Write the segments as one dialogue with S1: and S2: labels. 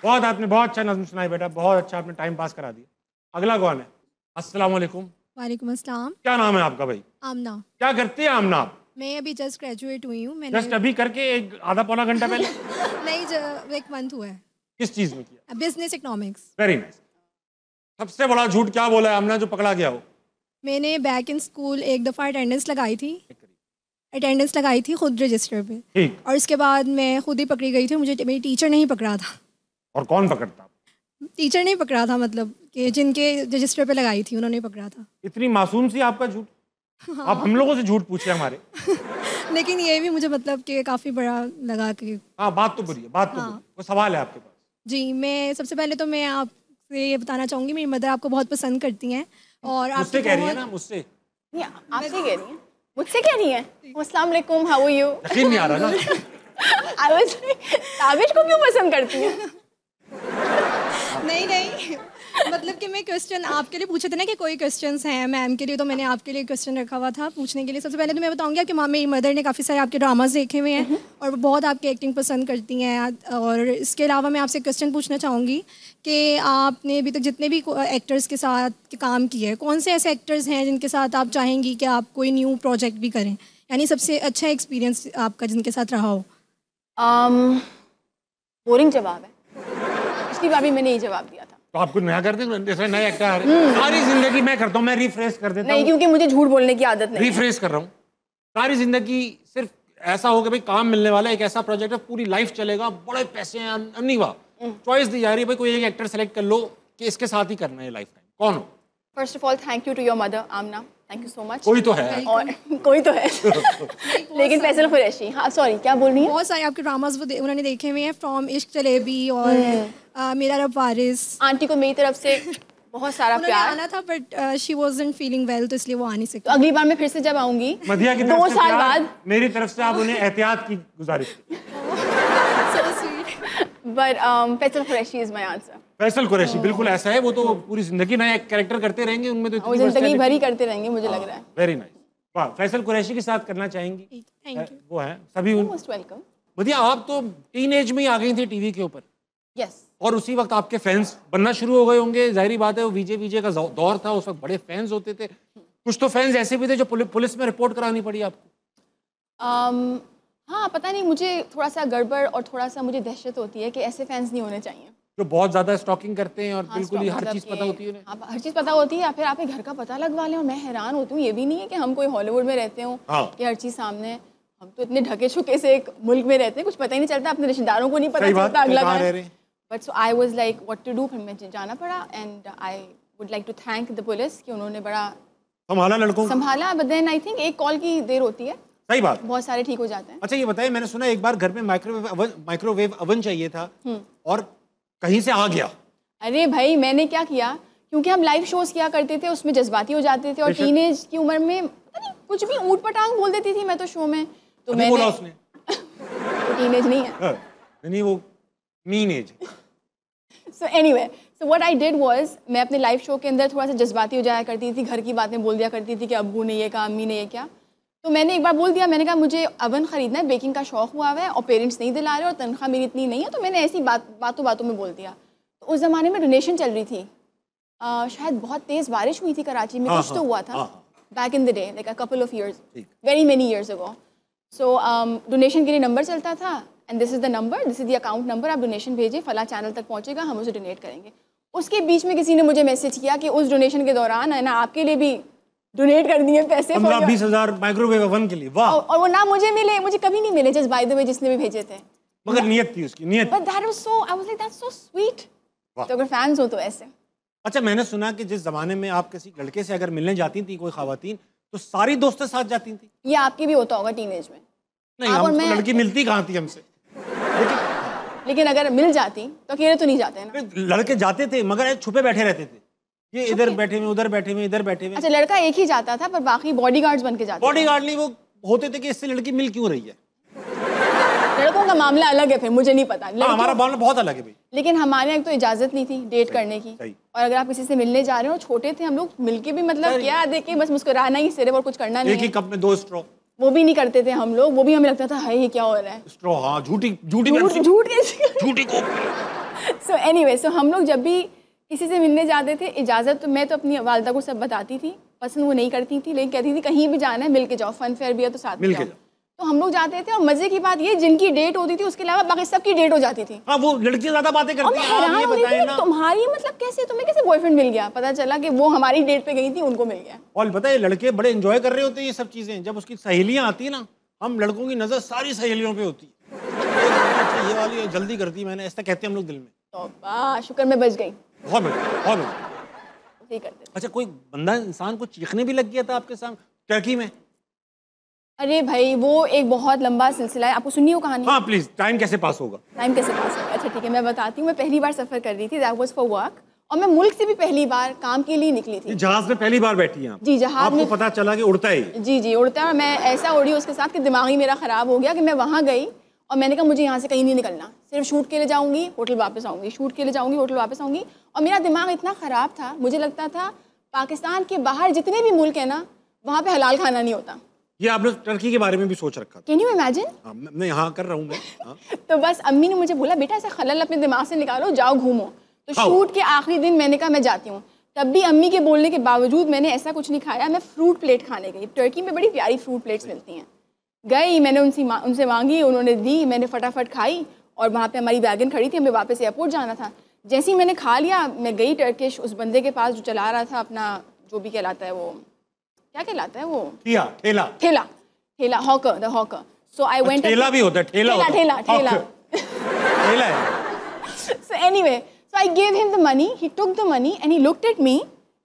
S1: बहुत आपने बहुत अच्छा नज़्म सुनाई बेटा, बहुत अच्छा आपने टाइम पास करा दिया। अगला कौन है? अस्सलाम वालेकुम।
S2: वालेकुम अस्सलाम।
S1: क्या नाम है आपका भाई?
S2: आमना।
S1: क्या करती है आमना आप?
S2: मैं अभी जस्ट ग्रेजुएट हुई हूँ। मैंने
S1: जस्ट अभी करके एक आधा पौना घंटा पहले?
S2: नहीं, एक मंथ हुआ है।
S1: किस चीज़ में किया?
S2: Business economics.
S1: Very nice. सबसे बड़ा झूठ क्या बोला है आमना जो पकड़ा गया हो?
S2: मैंने बैक इन स्कूल एक दफ़ा अटेंडेंस लगाई थी खुद रजिस्टर पे,
S1: ठीक।
S2: और उसके बाद मैं खुद ही पकड़ी गई थी। मुझे मेरी टीचर नहीं पकड़ा था।
S1: और कौन पकड़ता?
S2: टीचर नहीं पकड़ा था, मतलब कि जिनके रजिस्टर पे लगाई थी उन्होंने पकड़ा था।
S1: इतनी मासूम सी आपका झूठ?
S2: हाँ।
S1: आप हम लोगों से झूठ पूछे हमारे।
S2: लेकिन ये भी मुझे मतलब कि काफ़ी बड़ा लगा कि
S1: हाँ, बात तो बुरी है, बात तो बुरी है। कोई सवाल है आपके पास?
S2: जी, मैं सबसे पहले तो मैं आपसे ये बताना चाहूँगी, मेरी मदर आपको बहुत पसंद करती हैं। और
S1: मुझसे कह रही है ना? मुझसे
S3: आपसे कह रही है? मुझसे कह रही है? अस्सलाम वालेकुम, हाउ आर यू?
S1: यकीन नहीं आ रहा ना।
S3: आई वाज ताबिश को क्यों पसंद करती हैं?
S2: नहीं, मतलब कि मैं क्वेश्चन आपके लिए पूछे थे ना कि कोई क्वेश्चंस हैं मैम के लिए, तो मैंने आपके लिए क्वेश्चन रखा हुआ था पूछने के लिए। सबसे पहले तो मैं बताऊंगी कि मेरी मदर ने काफ़ी सारे आपके ड्रामास देखे हुए हैं और वो बहुत आपकी एक्टिंग पसंद करती हैं। और इसके अलावा मैं आपसे क्वेश्चन पूछना चाहूँगी कि आपने अभी तक जितने भी एक्टर्स के साथ काम किए हैं, कौन से ऐसे एक्टर्स हैं जिनके साथ आप चाहेंगी कि आप कोई न्यू प्रोजेक्ट भी करें, यानी सबसे अच्छा एक्सपीरियंस आपका जिनके साथ रहा हो?
S3: बोरिंग जवाब है, पिछली बार भी मैंने यही जवाब दिया था।
S1: तो आप कुछ नया कर दें, जैसे नए एक्टर सारी जिंदगी मैं करता हूँ, मैं रिफ्रेश कर देता हूँ।
S3: नहीं, क्योंकि मुझे झूठ बोलने की आदत नहीं।
S1: रिफ्रेश कर रहा हूँ। सारी जिंदगी सिर्फ ऐसा हो कि भाई काम मिलने वाला है, एक ऐसा प्रोजेक्ट है पूरी लाइफ चलेगा, बड़े पैसे हैं, अनिवा चॉइस दी जा रही है, भाई कोई एक एक्टर सेलेक्ट कर लो कि इसके साथ ही करना है लाइफ टाइम। कौन हो?
S3: First of all thank you to your mother Amna, thank you so much.
S1: कोई तो है।
S3: और कोई तो है लेकिन फैसल कुरैशी। हाँ सॉरी, क्या बोल रही है?
S2: बहुत सारे आपके ड्रामास उन्होंने देखे हुए हैं, फ्रॉम इश्क जलेबी और मेरा रब वारिस।
S3: आंटी को मेरी तरफ से बहुत सारा प्यार।
S2: आना था but she wasn't feeling well, तो इसलिए वो आ नहीं सकती।
S3: तो अगली बार मैं फिर से जब आऊंगी
S1: मदिया की
S3: 2 साल बाद,
S1: मेरी तरफ से आप उन्हें एहतियात की गुजारिश।
S3: But Faisal Qureshi is my answer.
S1: Faisal Qureshi बिल्कुल ऐसा है, वो तो पूरी जिंदगी नया कैरेक्टर करते रहेंगे, उनमें तो
S3: जिंदगी भर ही करते रहेंगे मुझे लग रहा है।
S1: Very nice. वाह, फैसल कुरैशी के साथ करना चाहेंगी?
S2: Thank you.
S1: वो है सभी।
S3: Most welcome.
S1: मदिया आप तो टीनेज में ही आ गई थी टीवी के ऊपर।
S3: यस।
S1: और उसी वक्त आपके फैंस बनना शुरू हो गए होंगे, जाहिर बात है वो वीजे का दौर था, उस वक्त बड़े फैंस होते थे। कुछ तो फैंस ऐसे भी थे जो पुलिस में रिपोर्ट करानी पड़ी आपको।
S3: हाँ, पता नहीं, मुझे थोड़ा सा गड़बड़ और थोड़ा सा मुझे दहशत होती है कि ऐसे फैंस नहीं होने चाहिए
S1: जो बहुत ज्यादा स्टॉकिंग करते हैं और बिल्कुल ही हर चीज़ पता होती है।
S3: हाँ, हर चीज़ पता होती है, या फिर आप घर का पता लगवा लें। और मैं हैरान होती हूँ, ये भी नहीं है कि हम कोई हॉलीवुड में रहते हो कि हर चीज़ सामने है। हम तो इतने ढके छुके से एक मुल्क में रहते हैं, कुछ पता ही नहीं चलता, अपने रिश्तेदारों को नहीं पता चलता अगला कहाँ है। But so I was like what to do, फिर मैं जाना पड़ा। And I would like to thank the police कि उन्होंने बड़ा
S1: संभाला लड़कों को।
S3: संभाला। बट देन आई थिंक एक कॉल की देर होती है।
S1: सही बात।
S3: बहुत सारे ठीक हो जाते हैं।
S1: अच्छा ये बताइए, मैंने सुना एक बार घर में माइक्रोवेव अवन चाहिए था और कहीं से आ गया।
S3: अरे भाई, मैंने क्या किया, क्योंकि हम लाइव शोज किया करते थे, उसमें जज्बाती हो जाते थे और टीनेज की उम्र में पता नहीं कुछ भी ऊट पटांग बोल देती थी मैं तो शो में। तो मैंने
S1: बोला उसने
S3: वो टीनेज नहीं है।
S1: नहीं, वो mean age.
S3: So anyway, so what I did was, मैं अपने लाइव शो के अंदर थोड़ा सा जज्बाती हो जाया करती थी, घर की बातें बोल दिया करती थी कि अब्बू ने ये कहा, अम्मी ने ये क्या। तो मैंने एक बार बोल दिया, मैंने कहा मुझे अवन ख़रीदना है, बेकिंग का शौक़ हुआ है और पेरेंट्स नहीं दिला रहे और तनख्वाह मेरी इतनी नहीं है। तो मैंने ऐसी बातों में बोल दिया। तो उस ज़माने में डोनेशन चल रही थी, शायद बहुत तेज़ बारिश हुई थी कराची में, कुछ तो हुआ था back in the day, like a couple of years, very many years ago. So donation के लिए नंबर चलता था, and this is the number, this is the account number, आप डोनेशन भेजें, फला चैनल तक पहुँचेगा, हम उसे डोनेट करेंगे। उसके बीच में किसी ने मुझे मैसेज किया कि उस डोनेशन के दौरान है ना आपके लिए भी डोनेट कर दिए पैसे,
S1: 15-20 हज़ार माइक्रोवेव ओवन के लिए। वाह।
S3: और वो ना मुझे मिले, मुझे कभी नहीं मिले, जस्ट बाय द वे जिसने भी भेजे थे,
S1: मगर नियत थी उसकी, नियत।
S3: But that was so, I was like that's so sweet. तो अगर फैंस हो तो ऐसे।
S1: अच्छा, मैंने सुना कि जिस जमाने में आप किसी लड़के से अगर मिलने जाती थी, कोई खवातीन, तो सारी दोस्तें साथ जाती थी।
S3: ये आपकी भी होता होगा टीनेज में।
S1: नहीं, हम तो लड़की मिलती कहाँ थी हमसे।
S3: लेकिन अगर मिल जाती तो अकेले तो नहीं जाते ना।
S1: लड़के जाते थे मगर छुपे बैठे रहते थे, ये इधर बैठे हुए, उधर बैठे हुए, इधर बैठे हुए।
S3: अच्छा, लड़का एक ही जाता था पर बाकी बॉडीगार्ड्स बन के जाते।
S1: बॉडीगार्ड नहीं, वो होते थे कि इससे लड़की मिल क्यों रही है।
S3: लड़कों का मामला अलग है, फिर मुझे नहीं पता।
S1: हमारा मामला बहुत अलग है भाई।
S3: लेकिन हमारे यहाँ तो इजाजत नहीं थी डेट करने की, और अगर आप किसी से मिलने जा रहे हो, छोटे थे हम लोग, मिलके भी मतलब क्या देखे, बस मुस्कुराना ही सिर्फ और कुछ करना नहीं।
S1: एक ही कप में 2 स्ट्रॉ,
S3: वो भी नहीं करते थे हम लोग, वो भी हमें लगता था हाय ये क्या हो रहा है।
S1: स्ट्रॉ, हाँ, झूठी
S3: सो एनीवे, सो हम लोग जब भी किसी से मिलने जाते थे, इजाज़त तो मैं तो अपनी वालदा को सब बताती थी, पसंद वो नहीं करती थी, लेकिन कहती थी कहीं भी जाना है मिल के जाओ, फन फेयर भी है तो साथ में जाओ। तो हम लोग जाते थे और मजे की बात ये, जिनकी डेट होती थी उसके अलावा बाकी सबकी डेट हो जाती थी।
S1: हाँ, वो लड़कियां ज्यादा बातें करती हैं। आप ये बताएं ना,
S3: तुम्हारी मतलब कैसे, तुम्हें कैसे बॉयफ्रेंड मिल गया? पता चला कि वो हमारी डेट पे गई थी, उनको मिल गया।
S1: और पता है लड़के बड़े एंजॉय कर रहे होते हैं ये सब चीजें। जब उसकी सहेलियां आती है ना, हम लड़कों की नजर सारी सहेलियों पे होती है, ये वाली जल्दी करती मैंने, ऐसा कहते हैं हम लोग दिल में।
S3: तो शुक्र मैं बच गई।
S1: बहुत बढ़िया। अच्छा, कोई बंदा इंसान को चीखने भी लग गया था आपके सामने टर्की में?
S3: अरे भाई वो एक बहुत लंबा सिलसिला है, आपको सुनिए वो कहानी।
S1: हाँ प्लीज, टाइम कैसे पास होगा?
S3: टाइम कैसे पास होगा? अच्छा ठीक है, मैं बताती हूँ। मैं पहली बार सफ़र कर रही थी, दैट वाज फॉर वर्क, और मैं मुल्क से भी पहली बार काम के लिए निकली थी।
S1: जहाज में पहली बार बैठी हैं आप?
S3: जी, जहाज में।
S1: आपको पता चला कि उड़ता है?
S3: जी उड़ता है, और मैं ऐसा उड़ी उसके साथ कि दिमाग ही मेरा ख़राब हो गया कि मैं वहाँ गई और मैंने कहा मुझे यहाँ से कहीं नहीं निकलना, सिर्फ शूट के लिए जाऊँगी, होटल वापस आऊँगी, शूट के लिए जाऊँगी, होटल वापस आऊँगी। और मेरा दिमाग इतना ख़राब था, मुझे लगता था पाकिस्तान के बाहर जितने भी मुल्क हैं ना, वहाँ पे हलाल खाना नहीं होता।
S1: ये आपने टर्की के बारे में भी सोच रखा था?
S3: Can you imagine?
S1: मैं यहाँ कर रहा हूँ मैं। हाँ।
S3: तो बस अम्मी ने मुझे बोला बेटा ऐसा खलल अपने दिमाग से निकालो, जाओ घूमो। तो शूट के आखिरी दिन मैंने कहा मैं जाती हूँ। तब भी अम्मी के बोलने के बावजूद मैंने ऐसा कुछ नहीं खाया, मैं फ्रूट प्लेट खाने गई। टर्की में बड़ी प्यारी फ्रूट प्लेट्स मिलती हैं। गई, मैंने उनसे मांगी, उन्होंने दी, मैंने फटाफट खाई, और वहाँ पे हमारी वैगन खड़ी थी, हमें वापस एयरपोर्ट जाना था। जैसे ही मैंने खा लिया, मैं गई टर्किश उस बंदे के पास जो चला रहा था अपना, जो भी कहलाता है वो, क्या कहलाता है वो, ठेला, hawker, the hawker. So I went,
S1: ठेला भी होता है, ठेला है।
S3: So anyway, so I gave him the money, he took the money and he looked at me,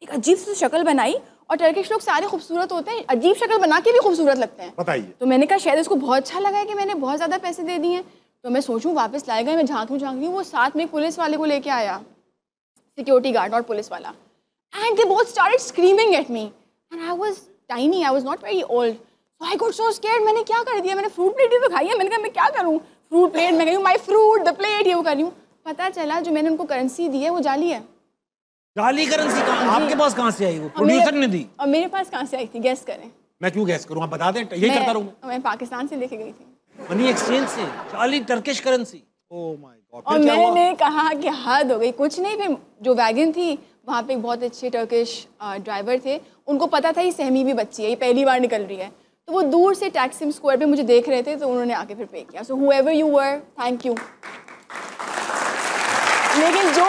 S3: एक अजीब सी शक्ल बनाई, और टर्किश लोग सारे खूबसूरत होते हैं, अजीब शक्ल बना के भी खूबसूरत लगते हैं।
S1: बताइए।
S3: तो मैंने कहा शायद इसको बहुत अच्छा लगा है कि मैंने बहुत ज़्यादा पैसे दे दिए हैं। तो मैं सोचूं वापस लाएगा, मैं झांक रही हूँ, वो साथ में पुलिस वाले को लेके आया, सिक्योरिटी गार्ड और पुलिस वाला, and they both started screaming at me and I was tiny, I was not very old, so I got so scared। मैंने क्या कर दिया, मैंने फ्रूट प्लेट ही तो खाई है। मैंने कहा मैं क्या करूँ, फ्रूट प्लेट, मैं कही माई फ्रूट द प्लेट, ये वो कर रही हूँ। पता चला जो मैंने उनको करेंसी दी है वो जाली है।
S1: जाली करेंसी? आपके पास कहाँ से आई? वो प्रोड्यूसर ने दी?
S3: और मेरे पास कहाँ से आई थी, गैस करें।
S1: मैं क्यों गैस करूँ, आप बता दें। यही करता रहूँ
S3: मैं पाकिस्तान से लेके गई थी,
S1: मनी एक्सचेंज से, जाली Turkish currency. Oh my God.
S3: और मैंने कहा कि हद हो गई। कुछ नहीं, फिर जो वैगन थी वहाँ पे एक बहुत अच्छे टर्किश ड्राइवर थे, उनको पता था ये सहमी भी बच्ची है, ये पहली बार निकल रही है, तो वो दूर से टैक्सिम स्क्वायर पे मुझे देख रहे थे, तो उन्होंने आके फिर पे किया। So however you were, thank you. लेकिन जो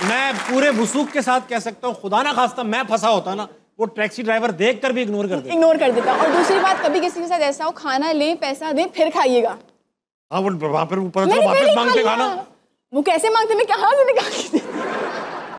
S1: मैं पूरे वसूख के साथ कह सकता हूँ, खुदा ना खास्ता मैं फंसा होता ना, वो टैक्सी ड्राइवर देखकर भी इग्नोर कर देता।
S3: और दूसरी बात, कभी किसी के साथ ऐसा हो, खाना लें, पैसा दें, फिर खाइएगा।
S1: हाँ, वो वहाँ पर वापस मांगते खाना।
S3: वो कैसे मांगते, मैं कहाँ से निकाल